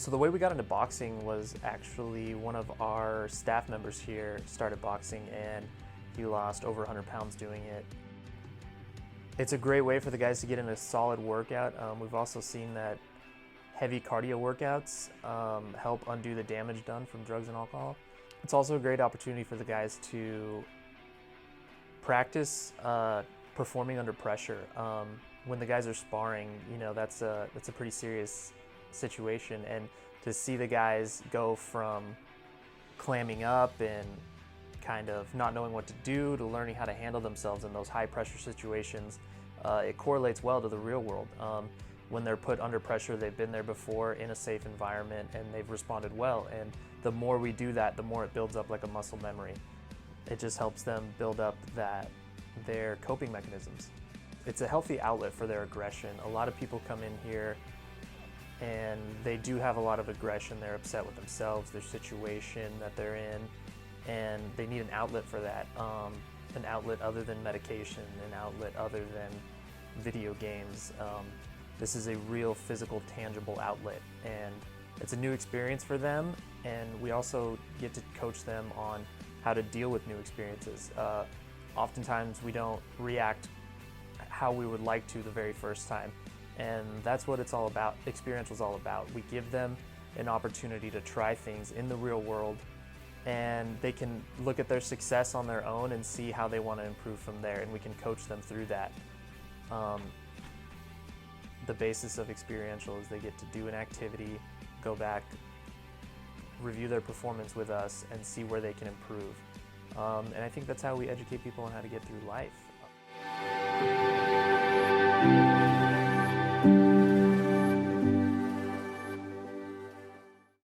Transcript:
So the way we got into boxing was actually one of our staff members here started boxing and he lost over 100 pounds doing it. It's a great way for the guys to get in a solid workout. We've also seen that heavy cardio workouts help undo the damage done from drugs and alcohol. It's also a great opportunity for the guys to practice performing under pressure. When the guys are sparring, you know, that's a pretty serious situation, and to see the guys go from clamming up and kind of not knowing what to do to learning how to handle themselves in those high pressure situations, it correlates well to the real world. When they're put under pressure, they've been there before in a safe environment and they've responded well, and the more we do that, the more it builds up like a muscle memory. It just helps them build up their coping mechanisms. It's a healthy outlet for their aggression. A lot of people come in here and they do have a lot of aggression. They're upset with themselves, their situation that they're in, and they need an outlet for that. An outlet other than medication, an outlet other than video games. This is a real physical, tangible outlet, and it's a new experience for them, and we also get to coach them on how to deal with new experiences. Oftentimes we don't react how we would like to the very first time, and that's what it's all about. Experiential is all about. We give them an opportunity to try things in the real world, and they can look at their success on their own and see how they want to improve from there, and we can coach them through that. The basis of experiential is they get to do an activity, go back, review their performance with us, and see where they can improve. And I think that's how we educate people on how to get through life.